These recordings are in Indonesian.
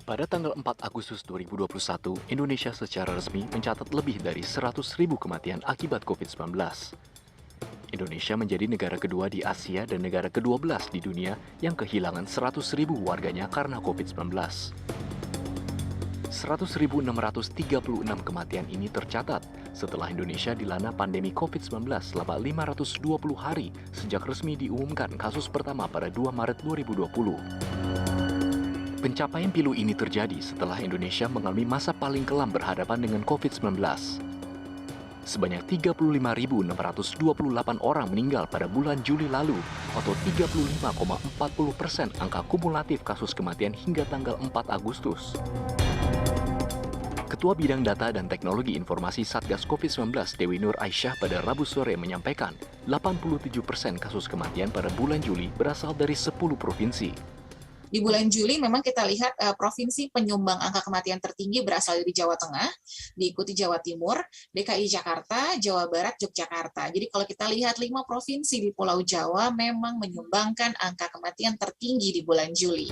Pada tanggal 4 Agustus 2021, Indonesia secara resmi mencatat lebih dari 100.000 kematian akibat COVID-19. Indonesia menjadi negara kedua di Asia dan negara ke-12 di dunia yang kehilangan 100.000 warganya karena COVID-19. 100.636 kematian ini tercatat setelah Indonesia dilanda pandemi COVID-19 selama 520 hari sejak resmi diumumkan kasus pertama pada 2 Maret 2020. Pencapaian pilu ini terjadi setelah Indonesia mengalami masa paling kelam berhadapan dengan COVID-19. Sebanyak 35.628 orang meninggal pada bulan Juli lalu, atau 35,40% angka kumulatif kasus kematian hingga tanggal 4 Agustus. Ketua Bidang Data dan Teknologi Informasi Satgas COVID-19 Dewi Nur Aisyah pada Rabu sore menyampaikan 87% kasus kematian pada bulan Juli berasal dari 10 provinsi. Di bulan Juli memang kita lihat provinsi penyumbang angka kematian tertinggi berasal dari Jawa Tengah, diikuti Jawa Timur, DKI Jakarta, Jawa Barat, Yogyakarta. Jadi kalau kita lihat 5 provinsi di Pulau Jawa memang menyumbangkan angka kematian tertinggi di bulan Juli.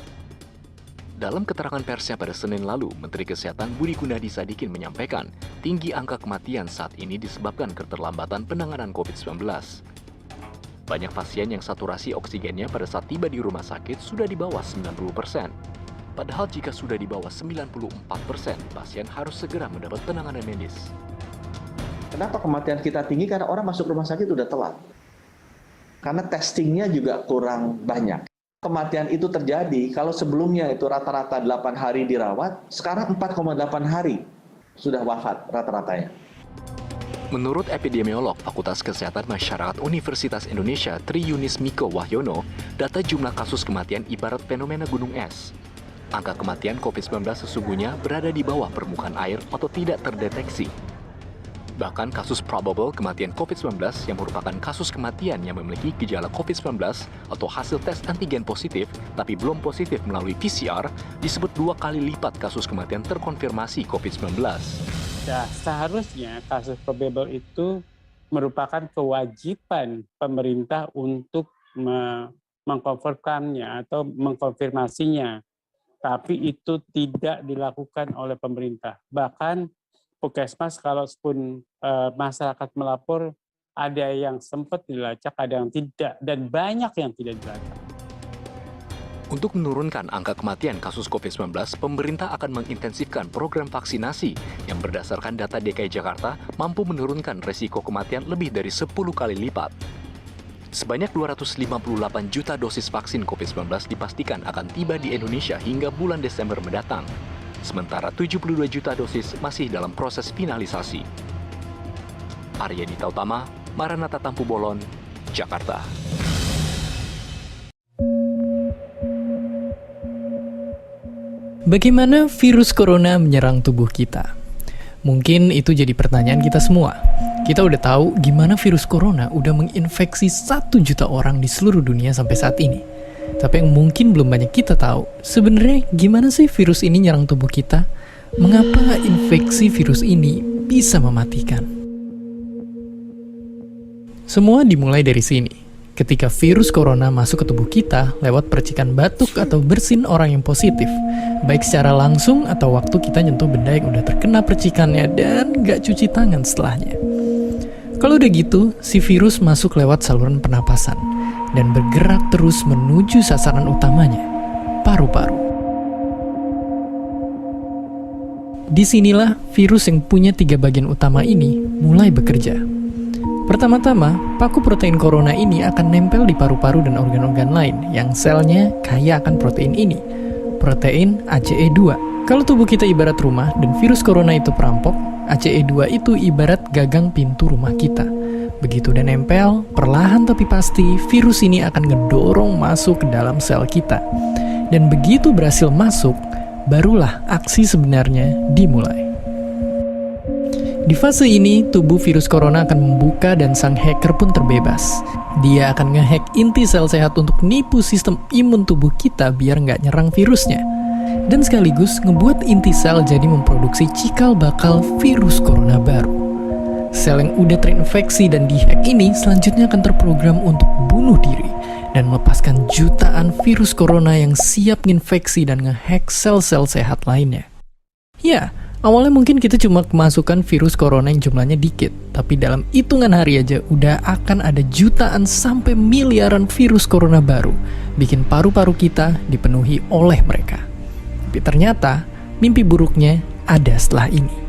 Dalam keterangan persnya pada Senin lalu, Menteri Kesehatan Budi Gunadi Sadikin menyampaikan tinggi angka kematian saat ini disebabkan keterlambatan penanganan COVID-19. Banyak pasien yang saturasi oksigennya pada saat tiba di rumah sakit sudah di bawah 90%. Padahal jika sudah di bawah 94%, pasien harus segera mendapat penanganan medis. Kenapa kematian kita tinggi? Karena orang masuk rumah sakit udah telat. Karena testingnya juga kurang banyak. Kematian itu terjadi kalau sebelumnya itu rata-rata 8 hari dirawat, sekarang 4,8 hari sudah wafat rata-ratanya. Menurut epidemiolog Fakultas Kesehatan Masyarakat Universitas Indonesia Tri Yunis Miko Wahyono, data jumlah kasus kematian ibarat fenomena gunung es. Angka kematian COVID-19 sesungguhnya berada di bawah permukaan air atau tidak terdeteksi. Bahkan kasus probable kematian COVID-19 yang merupakan kasus kematian yang memiliki gejala COVID-19 atau hasil tes antigen positif tapi belum positif melalui PCR disebut 2 kali lipat kasus kematian terkonfirmasi COVID-19. Ya, seharusnya kasus probable itu merupakan kewajiban pemerintah untuk mengkonfirmasinya atau mengkonfirmasinya. Tapi itu tidak dilakukan oleh pemerintah. Bahkan Puskesmas kalaupun masyarakat melapor, ada yang sempat dilacak, ada yang tidak, dan banyak yang tidak dilacak. Untuk menurunkan angka kematian kasus COVID-19, pemerintah akan mengintensifkan program vaksinasi yang berdasarkan data DKI Jakarta mampu menurunkan resiko kematian lebih dari 10 kali lipat. Sebanyak 258 juta dosis vaksin COVID-19 dipastikan akan tiba di Indonesia hingga bulan Desember mendatang. Sementara 72 juta dosis masih dalam proses finalisasi. Arya Dita Utama, Maranatha Tampu Bolon, Jakarta. Bagaimana virus corona menyerang tubuh kita? Mungkin itu jadi pertanyaan kita semua. Kita udah tahu gimana virus corona udah menginfeksi 1 juta orang di seluruh dunia sampai saat ini. Tapi yang mungkin belum banyak kita tahu, sebenarnya gimana sih virus ini nyerang tubuh kita? Mengapa infeksi virus ini bisa mematikan? Semua dimulai dari sini. Ketika virus corona masuk ke tubuh kita lewat percikan batuk atau bersin orang yang positif, baik secara langsung atau waktu kita nyentuh benda yang udah terkena percikannya dan gak cuci tangan setelahnya. Kalau udah gitu, si virus masuk lewat saluran pernapasan dan bergerak terus menuju sasaran utamanya, paru-paru. Disinilah virus yang punya 3 bagian utama ini mulai bekerja. Pertama-tama, paku protein corona ini akan nempel di paru-paru dan organ-organ lain yang selnya kaya akan protein ini, protein ACE2. Kalau tubuh kita ibarat rumah dan virus corona itu perampok, ACE2 itu ibarat gagang pintu rumah kita. Begitu udah nempel, perlahan tapi pasti virus ini akan ngedorong masuk ke dalam sel kita. Dan begitu berhasil masuk, barulah aksi sebenarnya dimulai. Di fase ini, tubuh virus corona akan membuka dan sang hacker pun terbebas. Dia akan ngehack inti sel sehat untuk nipu sistem imun tubuh kita biar nggak nyerang virusnya. Dan sekaligus ngebuat inti sel jadi memproduksi cikal bakal virus corona baru. Sel yang udah terinfeksi dan dihack ini selanjutnya akan terprogram untuk bunuh diri dan melepaskan jutaan virus corona yang siap nginfeksi dan ngehack sel-sel sehat lainnya. Ya, awalnya mungkin kita cuma kemasukan virus corona yang jumlahnya dikit, tapi dalam hitungan hari aja udah akan ada jutaan sampai miliaran virus corona baru, bikin paru-paru kita dipenuhi oleh mereka. Tapi ternyata, mimpi buruknya ada setelah ini.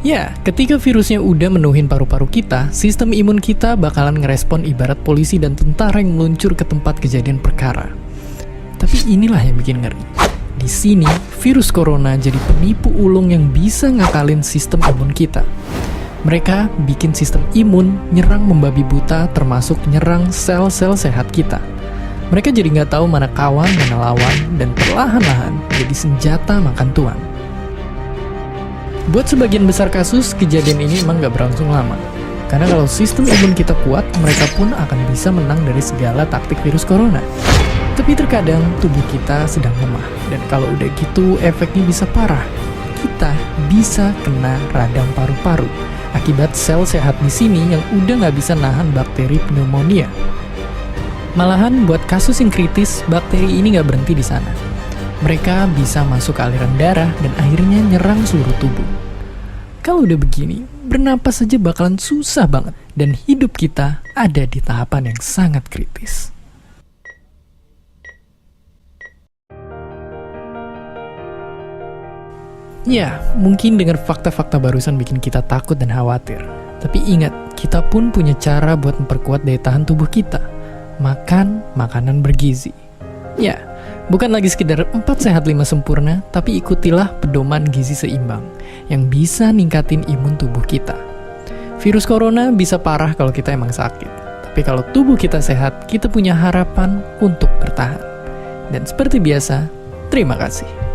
Ya, ketika virusnya udah menuhin paru-paru kita, sistem imun kita bakalan ngerespon ibarat polisi dan tentara yang meluncur ke tempat kejadian perkara. Tapi inilah yang bikin ngeri. Di sini, virus corona jadi penipu ulung yang bisa ngakalin sistem imun kita. Mereka bikin sistem imun nyerang membabi buta, termasuk nyerang sel-sel sehat kita. Mereka jadi nggak tahu mana kawan, mana lawan, dan perlahan-lahan jadi senjata makan tuan. Buat sebagian besar kasus, kejadian ini emang gak berlangsung lama. Karena kalau sistem imun kita kuat, mereka pun akan bisa menang dari segala taktik virus corona. Tapi terkadang tubuh kita sedang lemah, dan kalau udah gitu efeknya bisa parah. Kita bisa kena radang paru-paru akibat sel sehat di sini yang udah gak bisa nahan bakteri pneumonia. Malahan buat kasus yang kritis, bakteri ini gak berhenti di sana. Mereka bisa masuk ke aliran darah dan akhirnya nyerang seluruh tubuh. Kalau udah begini, bernapas saja bakalan susah banget dan hidup kita ada di tahapan yang sangat kritis. Ya, mungkin dengan fakta-fakta barusan bikin kita takut dan khawatir. Tapi ingat, kita pun punya cara buat memperkuat daya tahan tubuh kita. Makan makanan bergizi. Ya, bukan lagi sekedar 4 sehat 5 sempurna, tapi ikutilah pedoman gizi seimbang yang bisa ningkatin imun tubuh kita. Virus corona bisa parah kalau kita emang sakit, tapi kalau tubuh kita sehat, kita punya harapan untuk bertahan. Dan seperti biasa, terima kasih.